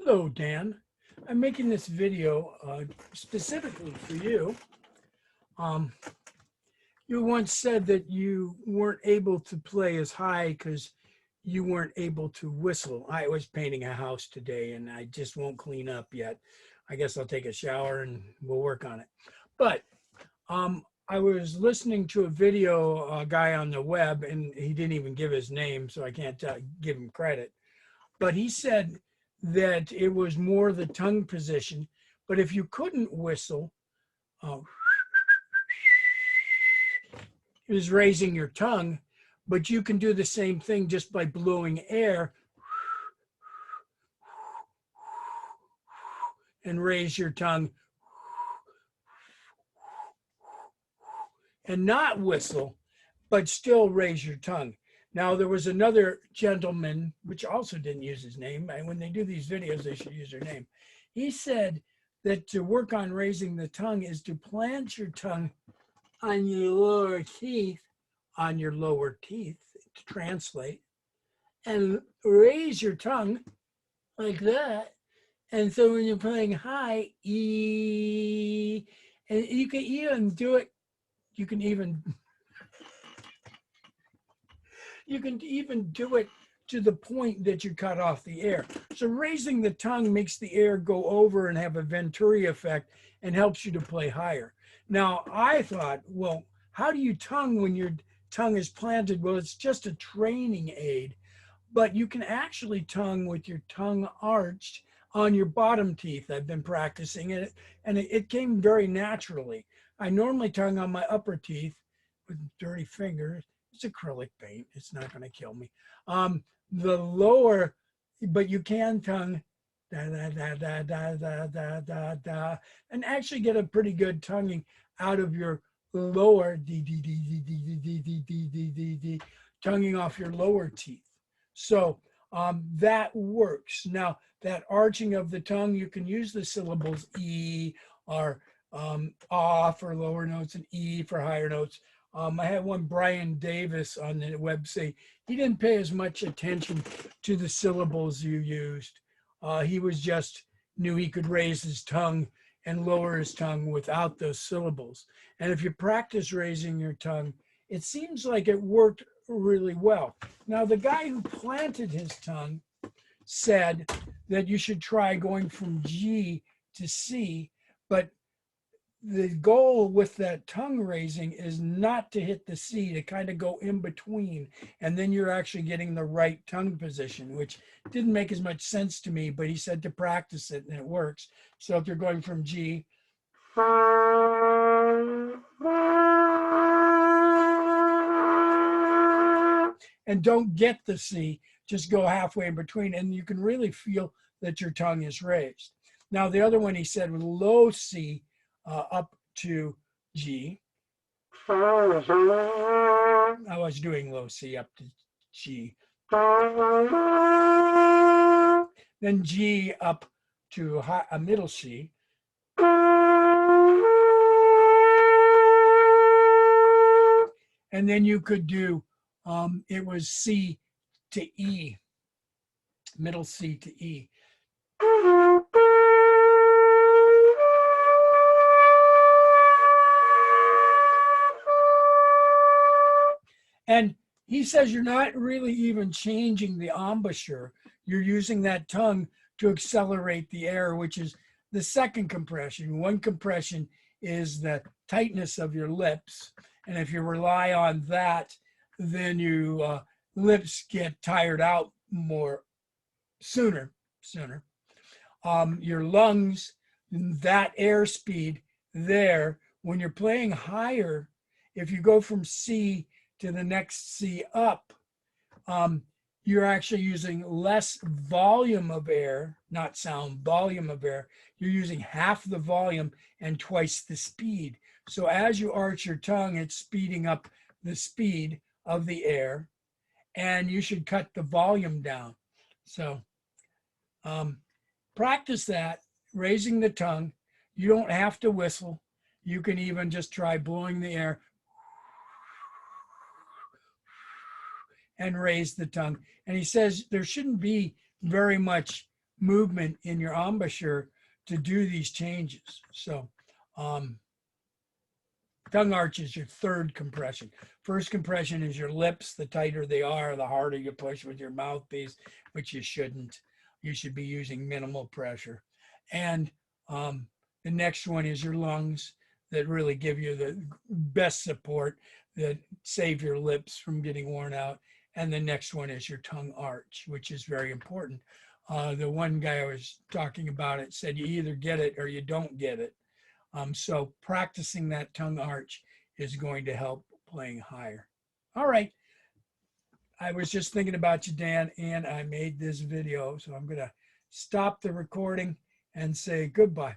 Hello, Dan. I'm making this video specifically for you. Um, you once said that you weren't able to play as high because you weren't able to whistle. I was painting a house today and I just won't clean up yet. I guess I'll take a shower and we'll work on it. But I was listening to a video, a guy on the web, and he didn't even give his name, so I can't give him credit. But he said that it was more the tongue position. But if you couldn't whistle, uh, it was raising your tongue, but you can do the same thing just by blowing air and raise your tongue and not whistle, but still raise your tongue. Now, there was another gentleman, which also didn't use his name. And when they do these videos, they should use their name. He said that to work on raising the tongue is to plant your tongue on your lower teeth, to translate, and raise your tongue like that. And so when you're playing high, E, and you can even do it, you can even do it to the point that you cut off the air. So raising the tongue makes the air go over and have a Venturi effect and helps you to play higher. Now, I thought, well, how do you tongue when your tongue is planted? Well, it's just a training aid, but you can actually tongue with your tongue arched on your bottom teeth. I've been practicing it, and it came very naturally. I normally tongue on my upper teeth with dirty fingers. It's acrylic paint. It's not going to kill me. The lower, but you can tongue da da da da da da da da da, and actually get a pretty good tonguing out of your lower d d d d d d d d d d d d, tonguing off your lower teeth. So that works. Now that arching of the tongue, you can use the syllables E or ah for lower notes and E for higher notes. I had one Brian Davis on the website. He didn't pay as much attention to the syllables you used. He was just knew he could raise his tongue and lower his tongue without those syllables. And if you practice raising your tongue, it seems like it worked really well. Now, the guy who planted his tongue said that you should try going from G to C, but the goal with that tongue raising is not to hit the C, to kind of go in between. And then you're actually getting the right tongue position, which didn't make as much sense to me, but he said to practice it and it works. So if you're going from G, and don't get the C, just go halfway in between, and you can really feel that your tongue is raised. Now, the other one he said was low C, up to G. I was doing low C up to G. Then G up to a middle C. And then you could do, it was C to E, middle C to E. And he says you're not really even changing the embouchure. You're using that tongue to accelerate the air, which is the second compression. One compression is the tightness of your lips. And if you rely on that, then your lips get tired out more sooner. Your lungs, that airspeed there, when you're playing higher, if you go from C to the next C up, you're actually using less volume of air, not sound, volume of air. You're using half the volume and twice the speed. So as you arch your tongue, it's speeding up the speed of the air, and you should cut the volume down. So practice that, raising the tongue. You don't have to whistle. You can even just try blowing the air and raise the tongue. And he says there shouldn't be very much movement in your embouchure to do these changes. So tongue arch is your third compression. First compression is your lips. The tighter they are, the harder you push with your mouthpiece, which you shouldn't. You should be using minimal pressure. And the next one is your lungs, that really give you the best support, that save your lips from getting worn out. And the next one is your tongue arch, which is very important. The one guy I was talking about it said you either get it or you don't get it. So practicing that tongue arch is going to help playing higher. All right. I was just thinking about you, Dan, and I made this video. So I'm going to stop the recording and say goodbye.